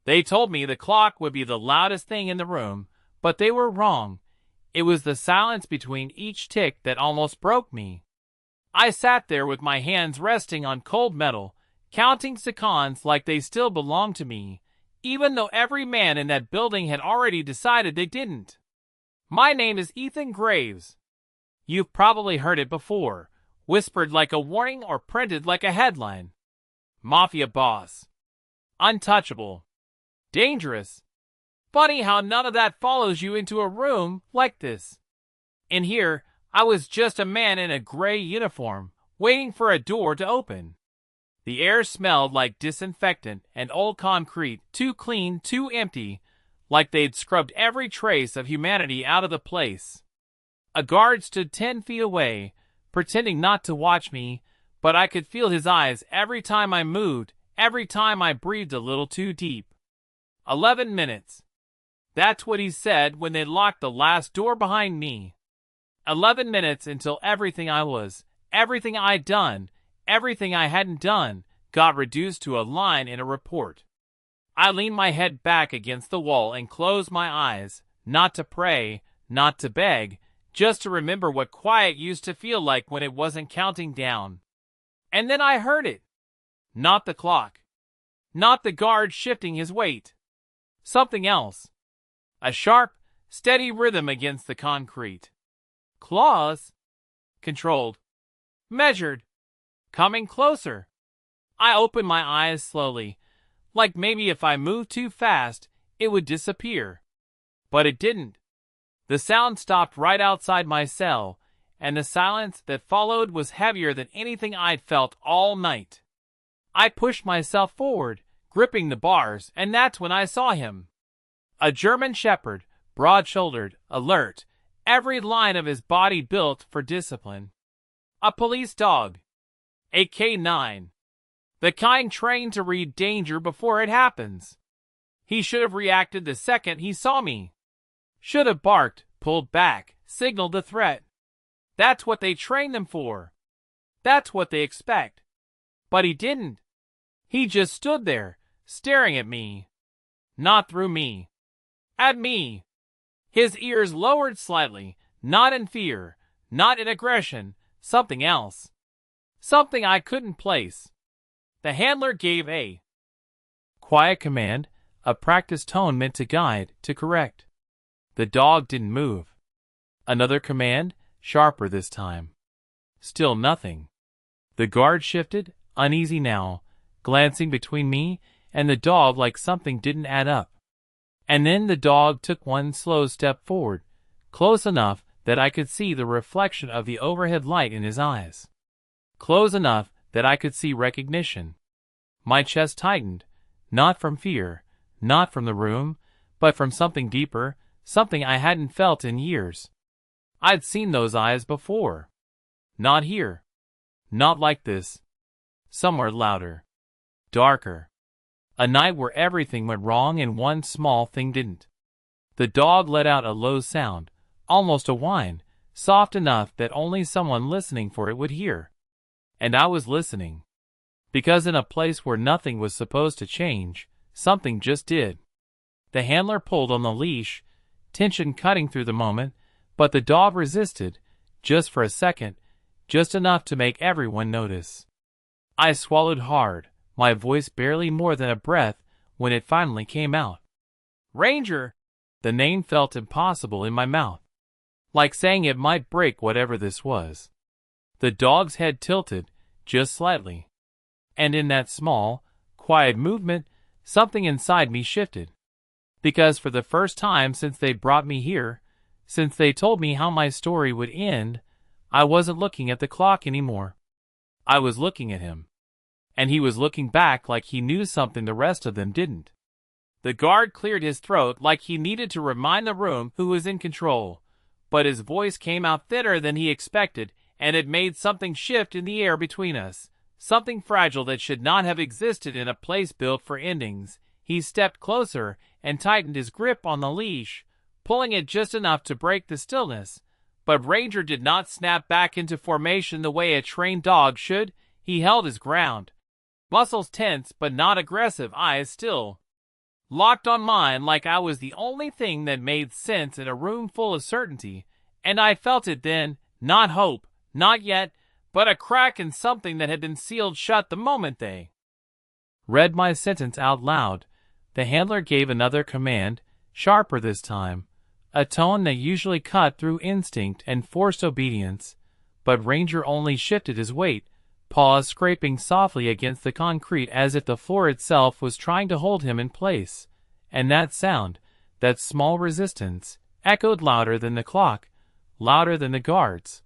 They told me the clock would be the loudest thing in the room, but they were wrong. It was the silence between each tick that almost broke me. I sat there with my hands resting on cold metal, counting seconds like they still belonged to me, even though every man in that building had already decided they didn't. My name is Ethan Graves. You've probably heard it before, whispered like a warning or printed like a headline. Mafia boss. Untouchable. Dangerous. Funny how none of that follows you into a room like this. In here, I was just a man in a gray uniform, waiting for a door to open. The air smelled like disinfectant and old concrete, too clean, too empty, like they'd scrubbed every trace of humanity out of the place. A guard stood 10 feet away, pretending not to watch me, but I could feel his eyes every time I moved, every time I breathed a little too deep. 11 minutes. That's what he said when they locked the last door behind me. 11 minutes until everything I was, everything I'd done, everything I hadn't done, got reduced to a line in a report. I leaned my head back against the wall and closed my eyes, not to pray, not to beg, just to remember what quiet used to feel like when it wasn't counting down. And then I heard it. Not the clock. Not the guard shifting his weight. Something else. A sharp, steady rhythm against the concrete. Claws. Controlled. Measured. Coming closer. I opened my eyes slowly, like maybe if I moved too fast, it would disappear. But it didn't. The sound stopped right outside my cell, and the silence that followed was heavier than anything I'd felt all night. I pushed myself forward, gripping the bars, and that's when I saw him. A German shepherd, broad-shouldered, alert, every line of his body built for discipline. A police dog. A K9. The kind trained to read danger before it happens. He should have reacted the second he saw me. Should have barked, pulled back, signaled the threat. That's what they train them for. That's what they expect. But he didn't. He just stood there, staring at me. Not through me. At me. His ears lowered slightly, not in fear, not in aggression, something else. Something I couldn't place. The handler gave a quiet command, a practiced tone meant to guide, to correct. The dog didn't move. Another command, sharper this time. Still nothing. The guard shifted, uneasy now, glancing between me and the dog like something didn't add up. And then the dog took one slow step forward, close enough that I could see the reflection of the overhead light in his eyes. Close enough that I could see recognition. My chest tightened, not from fear, not from the room, but from something deeper, something I hadn't felt in years. I'd seen those eyes before. Not here. Not like this. Somewhere louder. Darker. A night where everything went wrong and one small thing didn't. The dog let out a low sound, almost a whine, soft enough that only someone listening for it would hear. And I was listening. Because in a place where nothing was supposed to change, something just did. The handler pulled on the leash, tension cutting through the moment, but the dog resisted, just for a second, just enough to make everyone notice. I swallowed hard, my voice barely more than a breath when it finally came out. Ranger! The name felt impossible in my mouth. Like saying it might break whatever this was. The dog's head tilted, just slightly. And in that small, quiet movement, something inside me shifted. Because for the first time since they brought me here, since they told me how my story would end, I wasn't looking at the clock anymore. I was looking at him. And he was looking back like he knew something the rest of them didn't. The guard cleared his throat like he needed to remind the room who was in control, but his voice came out thinner than he expected, and it made something shift in the air between us, something fragile that should not have existed in a place built for endings. He stepped closer and tightened his grip on the leash, pulling it just enough to break the stillness. But Ranger did not snap back into formation the way a trained dog should. He held his ground. Muscles tense but not aggressive, eyes still. locked on mine like I was the only thing that made sense in a room full of certainty, and I felt it then, not hope, not yet, but a crack in something that had been sealed shut the moment they read my sentence out loud. The handler gave another command, sharper this time, a tone that usually cut through instinct and forced obedience, but Ranger only shifted his weight, paws scraping softly against the concrete as if the floor itself was trying to hold him in place. And that sound, that small resistance, echoed louder than the clock, louder than the guards,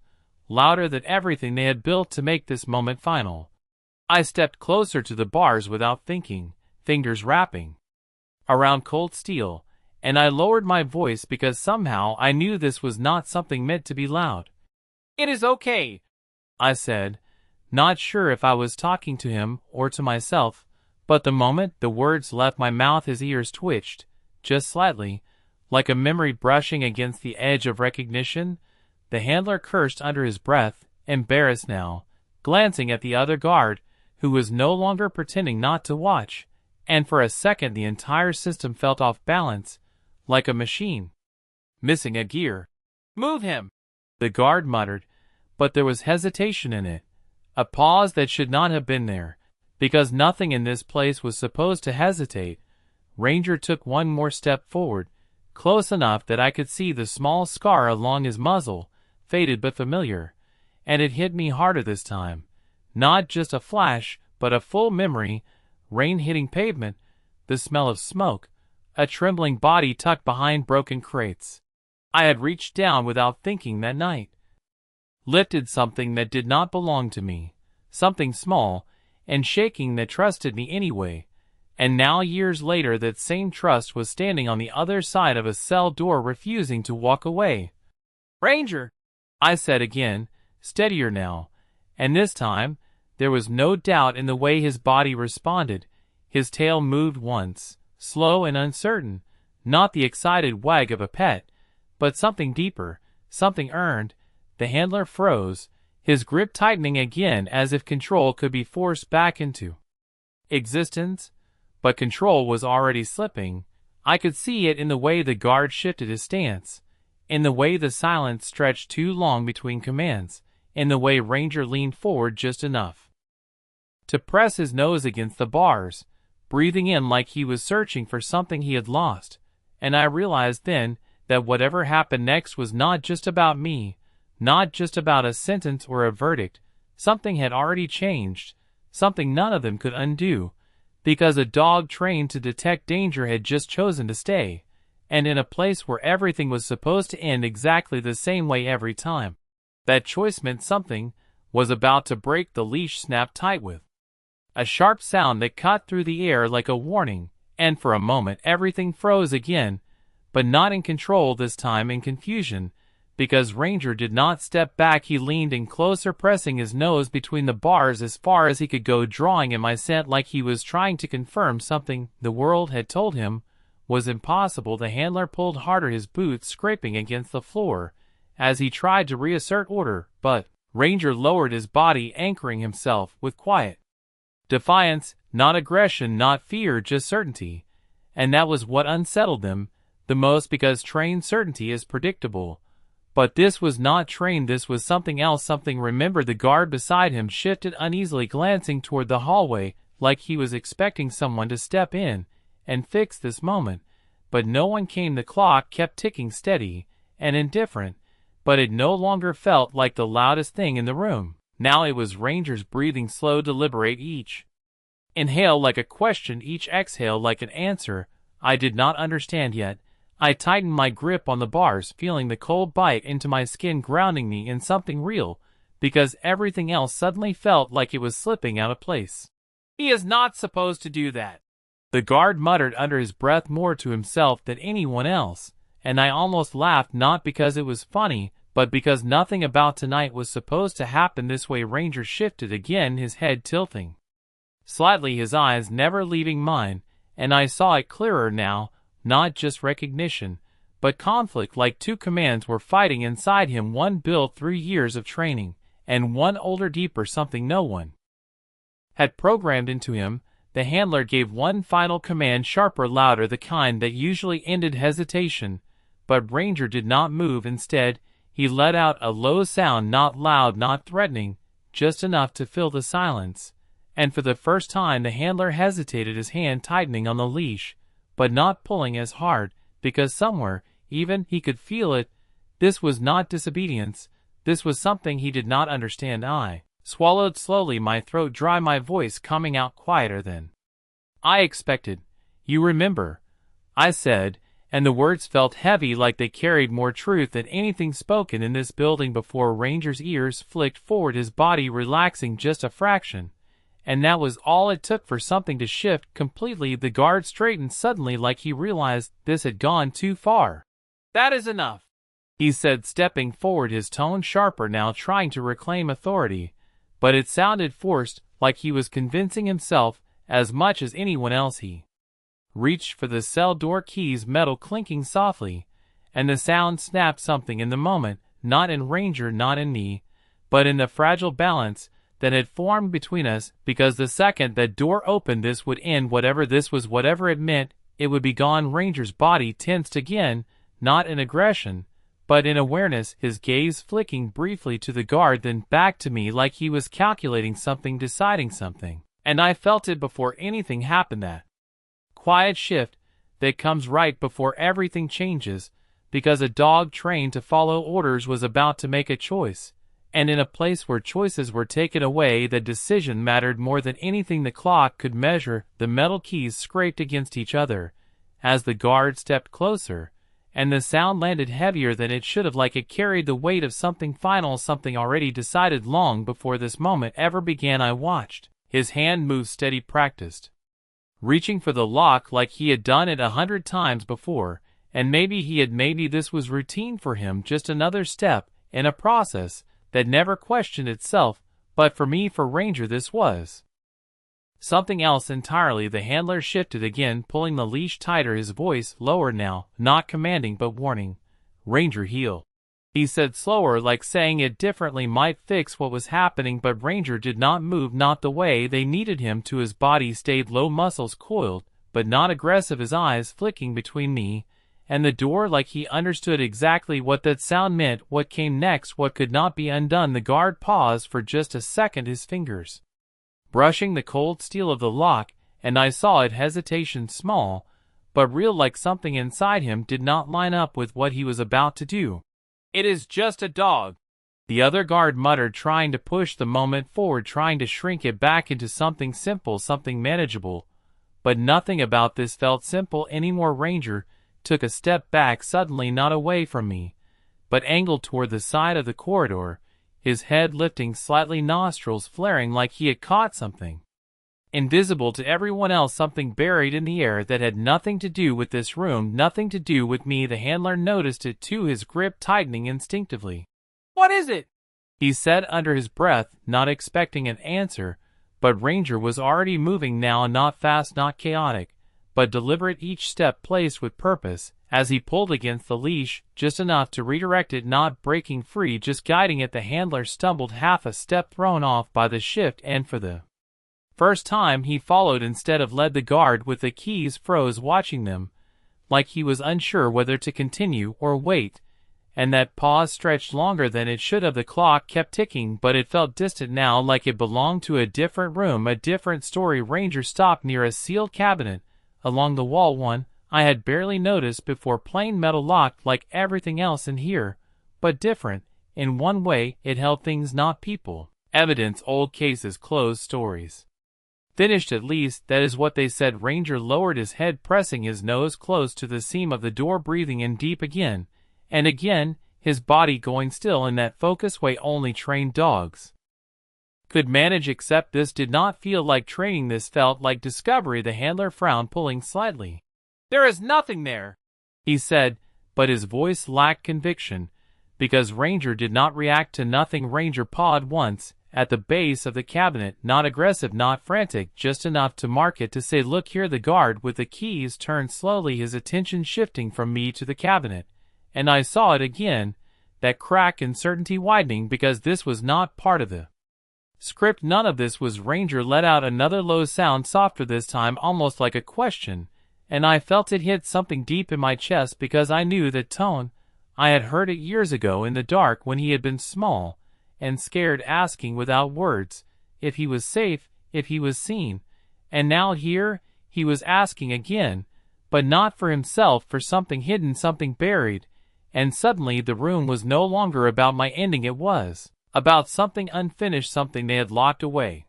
louder than everything they had built to make this moment final. I stepped closer to the bars without thinking, fingers wrapping around cold steel, and I lowered my voice because somehow I knew this was not something meant to be loud. "It is okay," I said, not sure if I was talking to him or to myself, but the moment the words left my mouth his ears twitched, just slightly, like a memory brushing against the edge of recognition. The handler cursed under his breath, embarrassed now, glancing at the other guard, who was no longer pretending not to watch, and for a second the entire system felt off balance, like a machine missing a gear. "Move him," the guard muttered, but there was hesitation in it, a pause that should not have been there, because nothing in this place was supposed to hesitate. Ranger took one more step forward, close enough that I could see the small scar along his muzzle, faded but familiar, and it hit me harder this time. Not just a flash, but a full memory, rain hitting pavement, the smell of smoke, a trembling body tucked behind broken crates. I had reached down without thinking that night, lifted something that did not belong to me, something small and shaking that trusted me anyway, and now years later that same trust was standing on the other side of a cell door refusing to walk away. "Ranger," I said again, steadier now, and this time there was no doubt in the way his body responded. His tail moved once, slow and uncertain, not the excited wag of a pet, but something deeper, something earned. The handler froze, his grip tightening again as if control could be forced back into existence, but control was already slipping. I could see it in the way the guard shifted his stance, in the way the silence stretched too long between commands, in the way Ranger leaned forward just enough to press his nose against the bars, breathing in like he was searching for something he had lost. And I realized then that whatever happened next was not just about me, not just about a sentence or a verdict. Something had already changed, something none of them could undo, because a dog trained to detect danger had just chosen to stay, and in a place where everything was supposed to end exactly the same way every time. That choice meant something was about to break. The leash snapped tight with a sharp sound that cut through the air like a warning, and for a moment everything froze again, but not in control this time, in confusion, because Ranger did not step back. He leaned in closer, pressing his nose between the bars as far as he could go, drawing in my scent like he was trying to confirm something the world had told him was impossible. The handler pulled harder, his boots scraping against the floor, as he tried to reassert order, but Ranger lowered his body, anchoring himself with quiet defiance, not aggression, not fear, just certainty. And that was what unsettled them the most, because trained certainty is predictable. But this was not trained, this was something else, something remembered. The guard beside him shifted uneasily, glancing toward the hallway, like he was expecting someone to step in and fix this moment. But no one came. The clock kept ticking, steady and indifferent, but it no longer felt like the loudest thing in the room. Now it was Ranger's breathing, slow, deliberate, each inhale like a question, each exhale like an answer. I did not understand yet. I tightened my grip on the bars, feeling the cold bite into my skin, grounding me in something real, because everything else suddenly felt like it was slipping out of place. "He is not supposed to do that," the guard muttered under his breath, more to himself than anyone else, and I almost laughed, not because it was funny, but because nothing about tonight was supposed to happen this way. Ranger shifted again, his head tilting slightly, his eyes never leaving mine, and I saw it clearer now, not just recognition, but conflict, like two commands were fighting inside him, one built through years of training, and one older, deeper, something no one had programmed into him. the handler gave one final command, sharper, louder, the kind that usually ended hesitation, but Ranger did not move. Instead, he let out a low sound, not loud, not threatening, just enough to fill the silence. And for the first time the handler hesitated, his hand tightening on the leash, but not pulling as hard, because somewhere, even, he could feel it. This was not disobedience. This was something he did not understand. I swallowed slowly, my throat dry, my voice coming out quieter than I expected. "You remember," I said, and the words felt heavy, like they carried more truth than anything spoken in this building before. Ranger's ears flicked forward, his body relaxing just a fraction. And that was all it took for something to shift completely. The guard straightened suddenly, like he realized this had gone too far. "That is enough," he said, stepping forward, his tone sharper now, trying to reclaim authority. But it sounded forced, like he was convincing himself as much as anyone else. He reached for the cell door keys, metal clinking softly, and the sound snapped. Something in the moment, not in Ranger, not in me, but in the fragile balance that had formed between us, because the second that door opened, this would end. Whatever this was, whatever it meant, it would be gone. Ranger's body tensed again, not in aggression, but in awareness, his gaze flicking briefly to the guard, then back to me, like he was calculating something, deciding something. And I felt it before anything happened, that quiet shift that comes right before everything changes, because a dog trained to follow orders was about to make a choice. And in a place where choices were taken away, the decision mattered more than anything the clock could measure. The metal keys scraped against each other as the guard stepped closer, and the sound landed heavier than it should have, like it carried the weight of something final, something already decided long before this moment ever began. I watched his hand move, steady, practiced, reaching for the lock like he had done it 100 times before, and maybe this was routine for him, just another step in a process that never questioned itself. But for me, for Ranger, this was something else entirely. The handler shifted again, pulling the leash tighter, his voice lower now, not commanding but warning. "Ranger, heel," he said, slower, like saying it differently might fix what was happening. But Ranger did not move, not the way they needed him to. His body stayed low, muscles coiled, but not aggressive, his eyes flicking between me and the door, like he understood exactly what that sound meant, what came next, what could not be undone. The guard paused for just a second, his fingers brushing the cold steel of the lock, and I saw it, hesitation, small but real, like something inside him did not line up with what he was about to do. "It is just a dog," the other guard muttered, trying to push the moment forward, trying to shrink it back into something simple, something manageable. But nothing about this felt simple anymore. Ranger took a step back suddenly, not away from me, but angled toward the side of the corridor, his head lifting slightly, nostrils flaring, like he had caught something invisible to everyone else, something buried in the air that had nothing to do with this room, nothing to do with me. The handler noticed it too, his grip tightening instinctively. "What is it?" he said under his breath, not expecting an answer. But Ranger was already moving now, not fast, not chaotic, but deliberate, each step placed with purpose. As he pulled against the leash, just enough to redirect it, not breaking free, just guiding it. The handler stumbled half a step, thrown off by the shift, and for the first time he followed instead of led. The guard with the keys froze, watching them, like he was unsure whether to continue or wait. And that pause stretched longer than it should have. The clock kept ticking, but it felt distant now, like it belonged to a different room, a different story. Ranger stopped near a sealed cabinet along the wall, one I had barely noticed before, plain metal, locked like everything else in here, but different. In one way, it held things, not people. Evidence, old cases, closed stories. Finished, at least, that is what they said. Ranger lowered his head, pressing his nose close to the seam of the door, breathing in deep again and again, his body going still in that focused way only trained dogs could manage. Except this did not feel like training, this felt like discovery. The handler frowned, pulling slightly. "There is nothing there," he said, but his voice lacked conviction, because Ranger did not react to nothing. Ranger pawed once at the base of the cabinet, not aggressive, not frantic, just enough to mark it, to say, "Look here." The guard with the keys turned slowly, his attention shifting from me to the cabinet, and I saw it again, that crack, uncertainty widening, because this was not part of the Script none of this was. Ranger let out another low sound, softer this time, almost like a question, and I felt it hit something deep in my chest because I knew that tone. I had heard it years ago in the dark when he had been small and scared, asking without words if he was safe, if he was seen. And now here he was asking again, but not for himself, for something hidden, something buried. And suddenly the room was no longer about my ending, it was about something unfinished, something they had locked away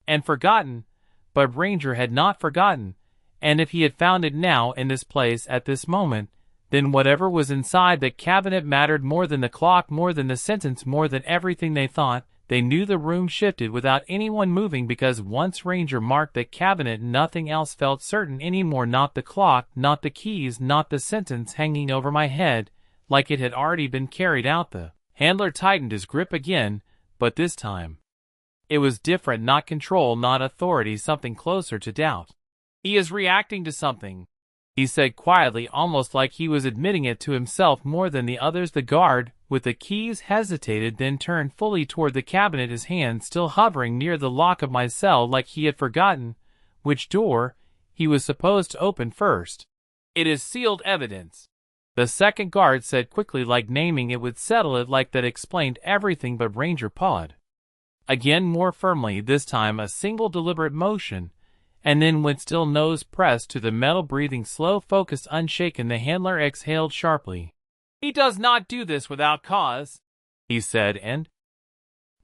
and forgotten. But Ranger had not forgotten, and if he had found it now in this place at this moment, then whatever was inside that cabinet mattered more than the clock, more than the sentence, more than everything they thought. They knew the room shifted without anyone moving, because once Ranger marked that cabinet, nothing else felt certain anymore. Not the clock, not the keys, not the sentence hanging over my head like it had already been carried out. The handler tightened his grip again, but this time it was different. Not control, not authority, something closer to doubt. "He is reacting to something," he said quietly, almost like he was admitting it to himself more than the others. The guard with the keys hesitated, then turned fully toward the cabinet, his hand still hovering near the lock of my cell, like he had forgotten which door he was supposed to open first. "It is sealed evidence," the second guard said quickly, like naming it would settle it, like that explained everything. But Ranger pawed again, more firmly, this time a single deliberate motion, and then went still, nose pressed to the metal, breathing slow, focused, unshaken. The handler exhaled sharply. "He does not do this without cause," he said, and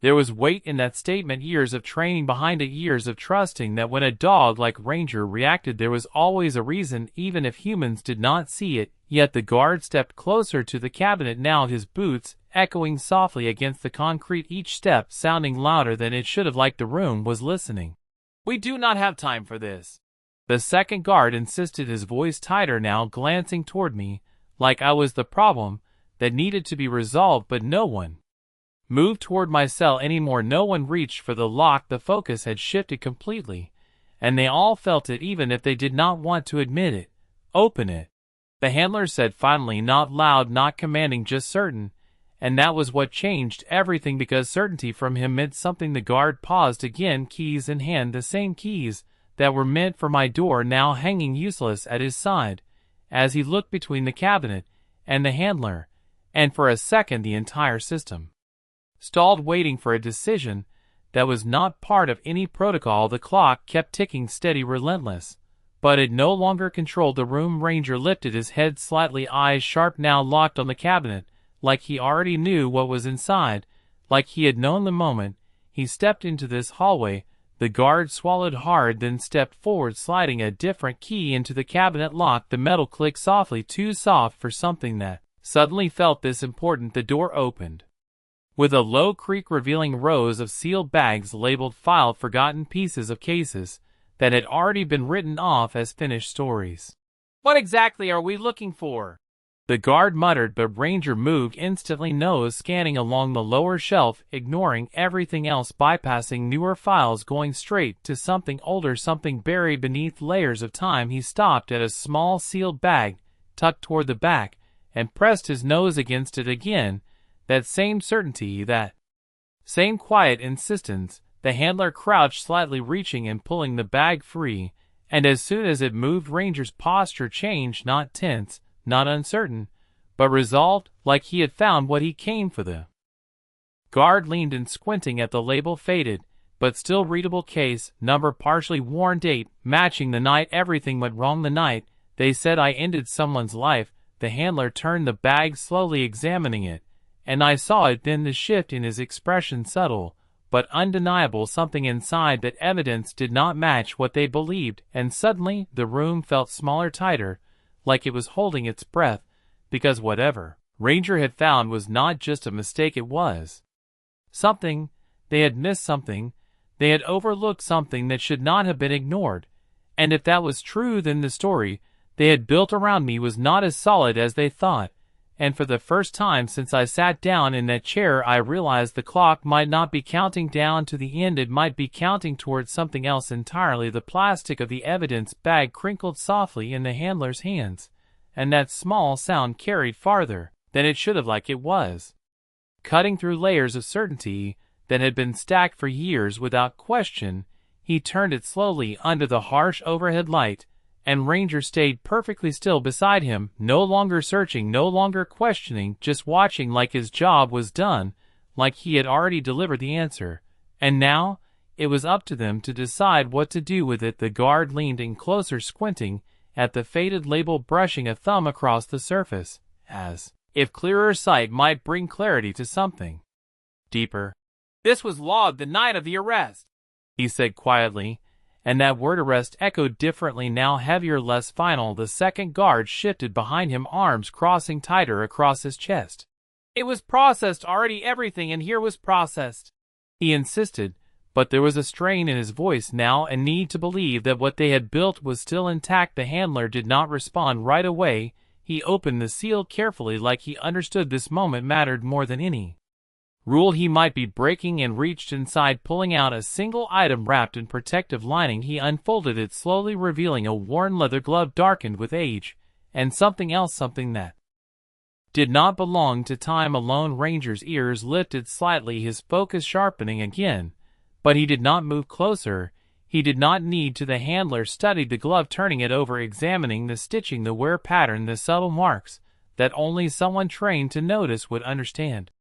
there was weight in that statement, years of training behind it, years of trusting that when a dog like Ranger reacted there was always a reason, even if humans did not see it. Yet the guard stepped closer to the cabinet now, his boots echoing softly against the concrete, each step sounding louder than it should have, like the room was listening. "We do not have time for this," the second guard insisted, his voice tighter now, glancing toward me like I was the problem that needed to be resolved. But no one moved toward my cell anymore. No one reached for the lock. The focus had shifted completely, and they all felt it, even if they did not want to admit it. "Open it," the handler said finally, not loud, not commanding, just certain. And that was what changed everything, because certainty from him meant something. The guard paused again, keys in hand, the same keys that were meant for my door now hanging useless at his side, as he looked between the cabinet and the handler, and for a second the entire system stalled, waiting for a decision that was not part of any protocol. The clock kept ticking, steady, relentless, but it no longer controlled the room. Ranger lifted his head slightly, eyes sharp now, locked on the cabinet, like he already knew what was inside, like he had known the moment he stepped into this hallway. The guard swallowed hard, then stepped forward, sliding a different key into the cabinet lock. The metal clicked softly, too soft for something that suddenly felt this important. The door opened with a low creak, revealing rows of sealed bags labeled "filed," forgotten pieces of cases that had already been written off as finished stories. "What exactly are we looking for?" the guard muttered, but Ranger moved instantly, nose scanning along the lower shelf, ignoring everything else, bypassing newer files, going straight to something older, something buried beneath layers of time. He stopped at a small sealed bag tucked toward the back and pressed his nose against it again. That same certainty, that same quiet insistence. The handler crouched slightly, reaching and pulling the bag free, and as soon as it moved, Ranger's posture changed, not tense, not uncertain, but resolved, like he had found what he came for. The guard leaned in, squinting at the label, faded but still readable case, number partially worn, date matching the night everything went wrong. The night they said I ended someone's life. The handler turned the bag, slowly examining it, and I saw it then, the shift in his expression, subtle but undeniable. Something inside that evidence did not match what they believed, and suddenly the room felt smaller, tighter, like it was holding its breath, because whatever Ranger had found was not just a mistake, it was something. They had missed something, they had overlooked something that should not have been ignored, and if that was true, then the story they had built around me was not as solid as they thought. And for the first time since I sat down in that chair, I realized the clock might not be counting down to the end, it might be counting towards something else entirely. The plastic of the evidence bag crinkled softly in the handler's hands, and that small sound carried farther than it should have, like it was cutting through layers of certainty that had been stacked for years without question. He turned it slowly under the harsh overhead light, and Ranger stayed perfectly still beside him, no longer searching, no longer questioning, just watching like his job was done, like he had already delivered the answer. And now, it was up to them to decide what to do with it. The guard leaned in closer, squinting at the faded label, brushing a thumb across the surface, as if clearer sight might bring clarity to something deeper. "This was logged the night of the arrest," he said quietly, and that word arrest echoed differently now, heavier, less final. The second guard shifted behind him, arms crossing tighter across his chest. "It was processed already, everything in here was processed," he insisted, but there was a strain in his voice now, a need to believe that what they had built was still intact. The handler did not respond right away. He opened the seal carefully, like he understood this moment mattered more than any rule he might be breaking, and reached inside, pulling out a single item wrapped in protective lining. He unfolded it slowly, revealing a worn leather glove darkened with age, and something else, something that did not belong to time alone. Ranger's ears lifted slightly, his focus sharpening again, but he did not move closer. He did not need to. The handler studied the glove, turning it over, examining the stitching, the wear pattern, the subtle marks that only someone trained to notice would understand.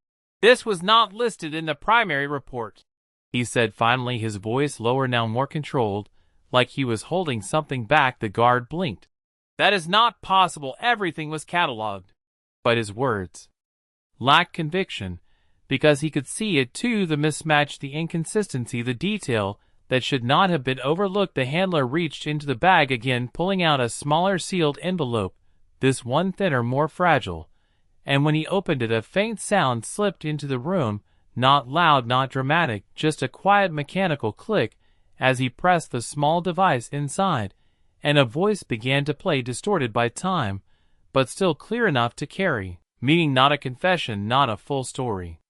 "This was not listed in the primary report," he said finally, his voice lower now, more controlled, like he was holding something back. The guard blinked. "That is not possible. Everything was catalogued." But his words lacked conviction, because he could see it too, the mismatch, the inconsistency, the detail that should not have been overlooked. The handler reached into the bag again, pulling out a smaller sealed envelope, this one thinner, more fragile, and when he opened it, a faint sound slipped into the room, not loud, not dramatic, just a quiet mechanical click as he pressed the small device inside, and a voice began to play, distorted by time, but still clear enough to carry meaning, not a confession, not a full story,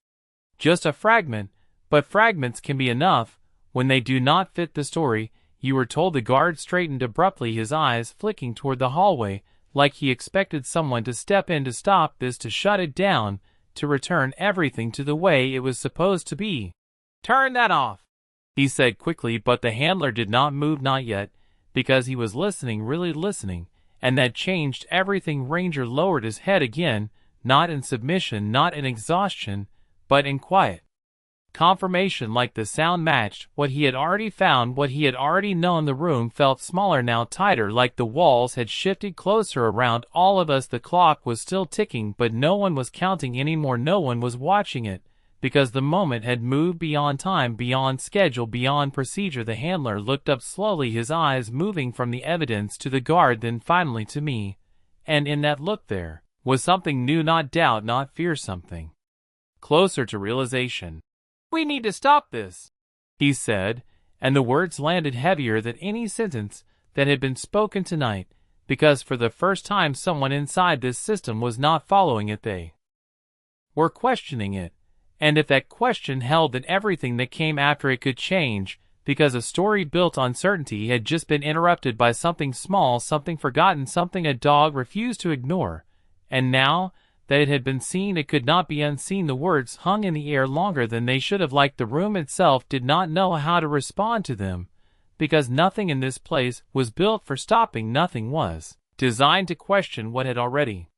just a fragment. But fragments can be enough when they do not fit the story you were told. The guard straightened abruptly, his eyes flicking toward the hallway, like he expected someone to step in to stop this, to shut it down, to return everything to the way it was supposed to be. "Turn that off," he said quickly, but the handler did not move, not yet, because he was listening, really listening, and that changed everything. Ranger lowered his head again, not in submission, not in exhaustion, but in quiet confirmation, like the sound matched what he had already found, what he had already known. The room felt smaller now, tighter, like the walls had shifted closer around all of us. The clock was still ticking, but no one was counting anymore. No one was watching it, because the moment had moved beyond time, beyond schedule, beyond procedure. The handler looked up slowly, his eyes moving from the evidence to the guard, then finally to me, and in that look there was something new, not doubt, not fear, something closer to realization. "We need to stop this," he said, and the words landed heavier than any sentence that had been spoken tonight, because for the first time someone inside this system was not following it. They were questioning it, and if that question held, then everything that came after it could change, because a story built on certainty had just been interrupted by something small, something forgotten, something a dog refused to ignore, and now that it had been seen, it could not be unseen. The words hung in the air longer than they should have, like the room itself did not know how to respond to them, because nothing in this place was built for stopping, nothing was designed to question what had already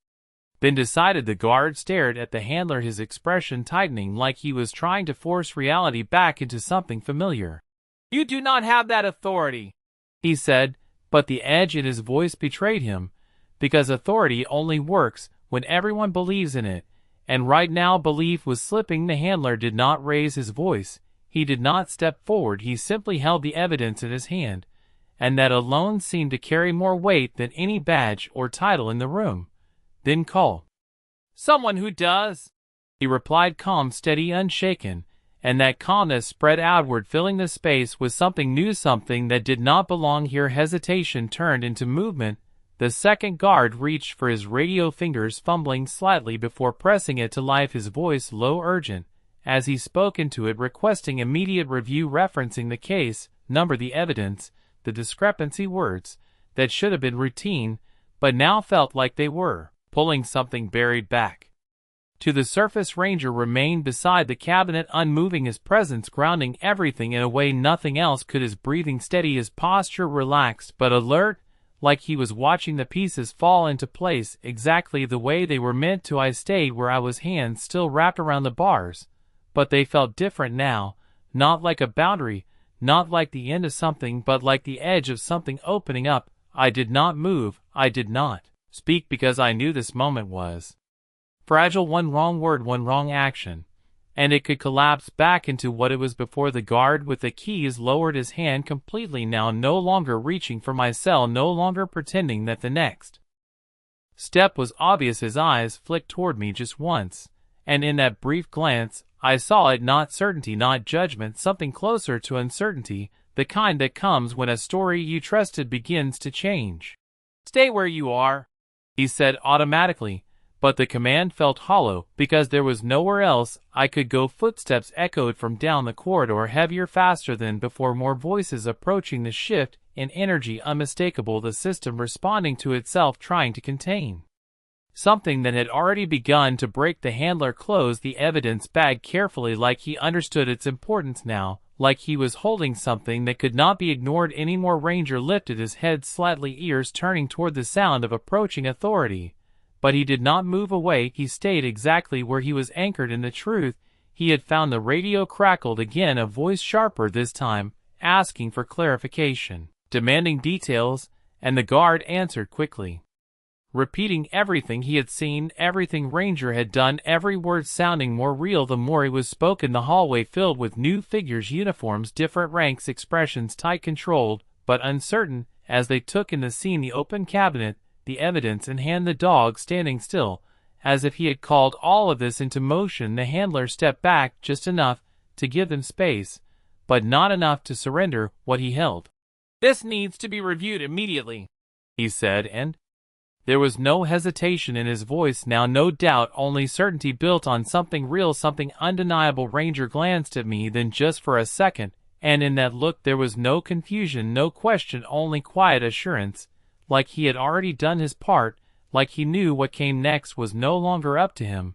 been decided. The guard stared at the handler, his expression tightening, like he was trying to force reality back into something familiar. "You do not have that authority," he said, but the edge in his voice betrayed him, because authority only works when everyone believes in it, and right now belief was slipping. The handler did not raise his voice, he did not step forward, he simply held the evidence in his hand, and that alone seemed to carry more weight than any badge or title in the room. "Then call someone who does," he replied, calm, steady, unshaken, and that calmness spread outward, filling the space with something new, something that did not belong here. Hesitation turned into movement. The second guard reached for his radio, fingers fumbling slightly before pressing it to life, his voice low, urgent, as he spoke into it, requesting immediate review, referencing the case, number, the evidence, the discrepancy. Words that should have been routine, but now felt like they were pulling something buried back To the surface, Ranger remained beside the cabinet, unmoving, his presence grounding everything in a way nothing else could, his breathing steady, his posture relaxed but alert, like he was watching the pieces fall into place exactly the way they were meant to. I stayed where I was, hands still wrapped around the bars, but they felt different now, not like a boundary, not like the end of something, but like the edge of something opening up. I did not move, I did not speak, because I knew this moment was fragile. One wrong word, one wrong action, and it could collapse back into what it was before. The guard with the keys lowered his hand completely now, no longer reaching for my cell, no longer pretending that the next step was obvious. His eyes flicked toward me just once, and in that brief glance, I saw it, not certainty, not judgment, something closer to uncertainty, the kind that comes when a story you trusted begins to change. "Stay where you are," he said automatically, but the command felt hollow because there was nowhere else I could go. Footsteps echoed from down the corridor, heavier, faster than before, more voices approaching, the shift in energy unmistakable, the system responding to itself, trying to contain something that had already begun to break. The handler closed the evidence bag carefully, like he understood its importance now, like he was holding something that could not be ignored anymore. Ranger lifted his head slightly, ears turning toward the sound of approaching authority. But he did not move away, he stayed exactly where he was, anchored in the truth he had found. The radio crackled again, a voice sharper this time, asking for clarification, demanding details, and the guard answered quickly, repeating everything he had seen, everything Ranger had done, every word sounding more real the more it was spoken. The hallway filled with new figures, uniforms, different ranks, expressions tight, controlled, but uncertain, as they took in the scene. The open cabinet, the evidence in hand, the dog standing still, as if he had called all of this into motion. The handler stepped back just enough to give them space, but not enough to surrender what he held. "This needs to be reviewed immediately," he said, and there was no hesitation in his voice now, no doubt, only certainty built on something real, something undeniable. Ranger glanced at me then, just for a second, and in that look there was no confusion, no question, only quiet assurance, like he had already done his part, like he knew what came next was no longer up to him.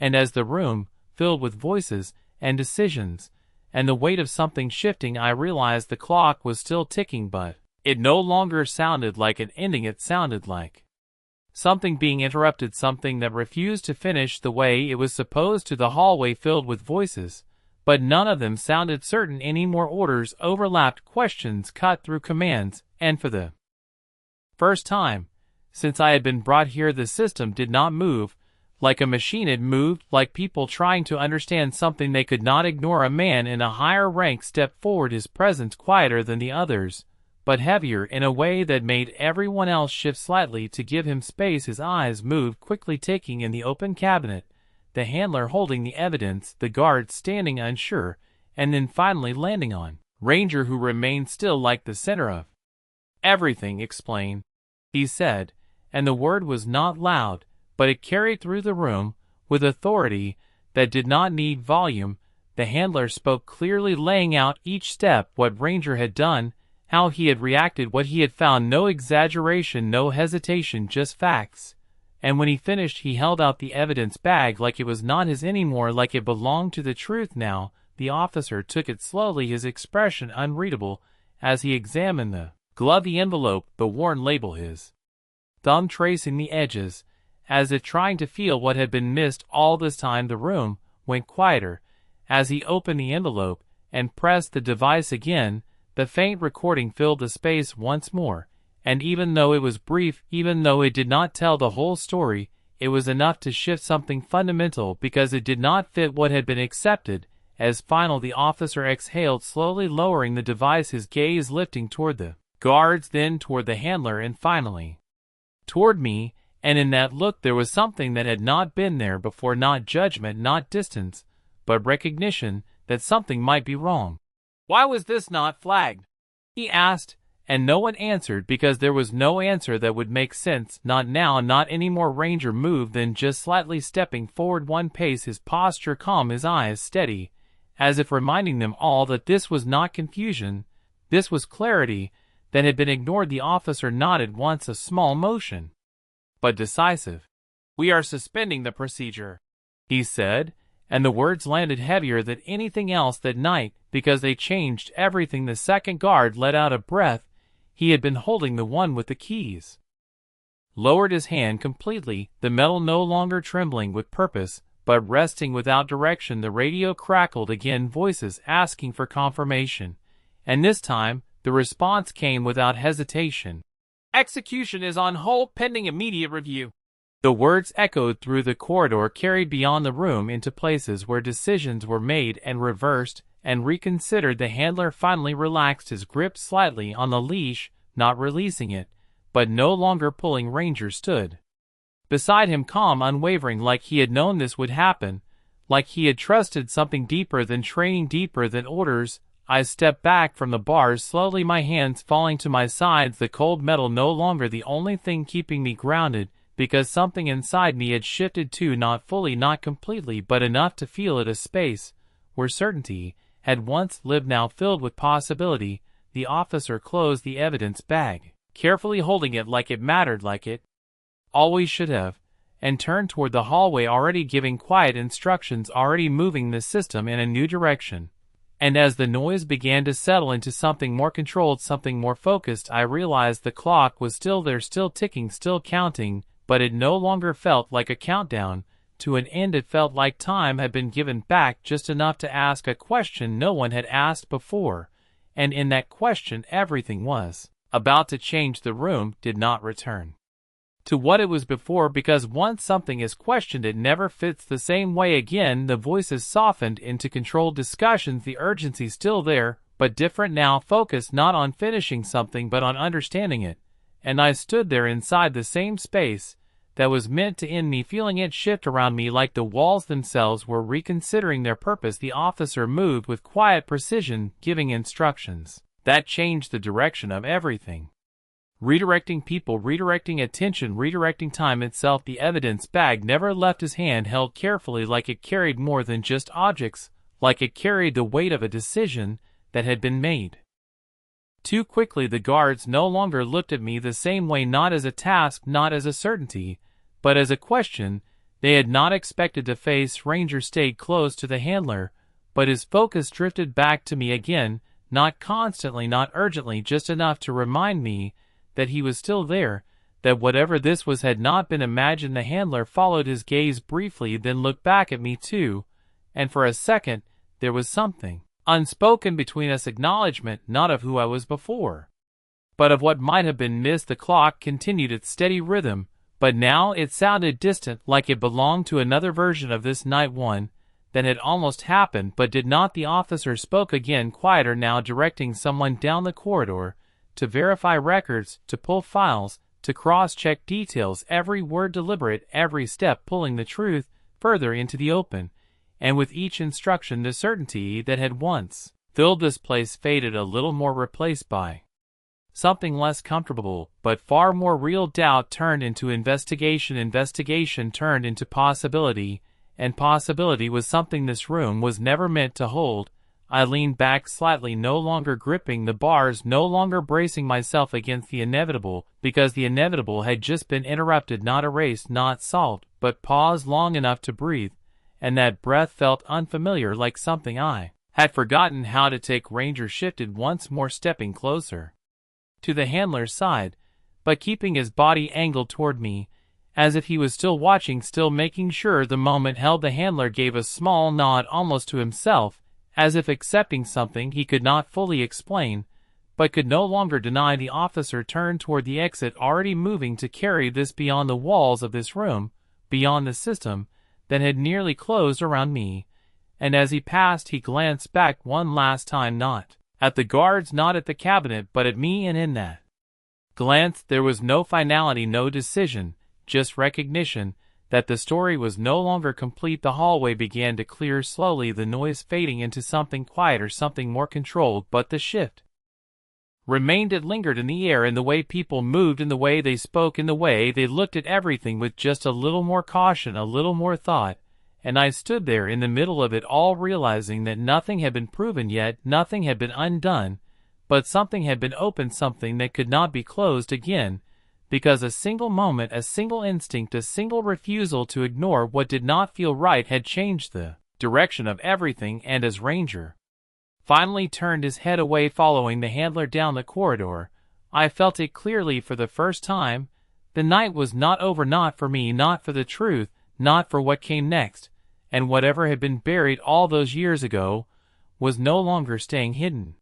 And as the room filled with voices and decisions and the weight of something shifting, I realized the clock was still ticking, but it no longer sounded like an ending, it sounded like something being interrupted, something that refused to finish the way it was supposed to. The hallway filled with voices, but none of them sounded certain anymore. Orders overlapped, questions cut through commands, and for the first time since I had been brought here, the system did not move like a machine. It moved like people trying to understand something they could not ignore. A man in a higher rank stepped forward, his presence quieter than the others, but heavier in a way that made everyone else shift slightly to give him space. His eyes moved quickly, taking in the open cabinet, the handler holding the evidence, the guard standing unsure, and then finally landing on Ranger, who remained still like the center of everything. "Explain," he said, and the word was not loud, but it carried through the room with authority that did not need volume. The handler spoke clearly, laying out each step, what Ranger had done, how he had reacted, what he had found. No exaggeration, no hesitation, just facts. And when he finished, he held out the evidence bag like it was not his anymore, like it belonged to the truth now. The officer took it slowly, his expression unreadable as he examined the glove, the envelope, the worn label, his thumb tracing the edges, as if trying to feel what had been missed all this time. The room went quieter as he opened the envelope and pressed the device again. The faint recording filled the space once more, and even though it was brief, even though it did not tell the whole story, it was enough to shift something fundamental, because it did not fit what had been accepted as final. The officer exhaled, slowly lowering the device, his gaze lifting toward the guards, then toward the handler, and finally toward me. And in that look there was something that had not been there before, not judgment, not distance, but recognition that something might be wrong. "Why was this not flagged?" he asked, and no one answered, because there was no answer that would make sense. Not now, not anymore. Ranger moved, then just slightly, stepping forward one pace, his posture calm, his eyes steady, as if reminding them all that this was not confusion, this was clarity that had been ignored. The officer nodded once, a small motion, but decisive. "We are suspending the procedure," he said, and the words landed heavier than anything else that night because they changed everything. The second guard let out a breath. He had been holding the one with the keys. Lowered his hand completely, the metal no longer trembling with purpose, but resting without direction. The radio crackled again, voices asking for confirmation. And this time, the response came without hesitation. "Execution is on hold pending immediate review." The words echoed through the corridor, carried beyond the room into places where decisions were made and reversed and reconsidered. The handler finally relaxed his grip slightly on the leash, not releasing it, but no longer pulling. Ranger stood beside him, calm, unwavering, like he had known this would happen, like he had trusted something deeper than training, deeper than orders. I stepped back from the bars, slowly, my hands falling to my sides, the cold metal no longer the only thing keeping me grounded, because something inside me had shifted too, not fully, not completely, but enough to feel it, a space where certainty had once lived, now filled with possibility. The officer closed the evidence bag, carefully holding it like it mattered, like it always should have, and turned toward the hallway, already giving quiet instructions, already moving the system in a new direction. And as the noise began to settle into something more controlled, something more focused, I realized the clock was still there, still ticking, still counting, but it no longer felt like a countdown to an end. It felt like time had been given back, just enough to ask a question no one had asked before, and in that question everything was about to change. The room did not return to what it was before, because once something is questioned, it never fits the same way again. The voices softened into controlled discussions, the urgency still there, but different now, focused not on finishing something but on understanding it. And I stood there inside the same space that was meant to end me, feeling it shift around me like the walls themselves were reconsidering their purpose. The officer moved with quiet precision, giving instructions that changed the direction of everything. Redirecting people, redirecting attention, redirecting time itself. The evidence bag never left his hand, held carefully, like it carried more than just objects, like it carried the weight of a decision that had been made. Too quickly, the guards no longer looked at me the same way, not as a task, not as a certainty, but as a question they had not expected to face. Ranger stayed close to the handler, but his focus drifted back to me again, not constantly, not urgently, just enough to remind me that he was still there, that whatever this was had not been imagined. The handler followed his gaze briefly, then looked back at me too, and for a second there was something unspoken between us, acknowledgement not of who I was before, but of what might have been missed. The clock continued its steady rhythm, but now it sounded distant, like it belonged to another version of this night, one that had almost happened but did not. The officer spoke again, quieter now, directing someone down the corridor to verify records, to pull files, to cross-check details, every word deliberate, every step pulling the truth further into the open. And with each instruction, the certainty that had once filled this place faded a little more, replaced by something less comfortable, but far more real. Doubt turned into investigation, investigation turned into possibility, and possibility was something this room was never meant to hold. I leaned back slightly, no longer gripping the bars, no longer bracing myself against the inevitable, because the inevitable had just been interrupted, not erased, not solved, but paused long enough to breathe, and that breath felt unfamiliar, like something I had forgotten how to take. Ranger shifted once more, stepping closer to the handler's side, but keeping his body angled toward me, as if he was still watching, still making sure the moment held. The handler gave a small nod, almost to himself, as if accepting something he could not fully explain, but could no longer deny. The officer turned toward the exit, already moving to carry this beyond the walls of this room, beyond the system that had nearly closed around me. And as he passed, he glanced back one last time, not at the guards, not at the cabinet, but at me, and in that glance there was no finality, no decision, just recognition that the story was no longer complete. The hallway began to clear slowly, the noise fading into something quieter, something more controlled, but the shift remained. It lingered in the air, in the way people moved, in the way they spoke, in the way they looked at everything with just a little more caution, a little more thought. And I stood there in the middle of it all, realizing that nothing had been proven yet, nothing had been undone, but something had been opened, something that could not be closed again, because a single moment, a single instinct, a single refusal to ignore what did not feel right had changed the direction of everything. And as Ranger finally turned his head away following the handler down the corridor, I felt it clearly for the first time. The night was not over, not for me, not for the truth, not for what came next, and whatever had been buried all those years ago was no longer staying hidden.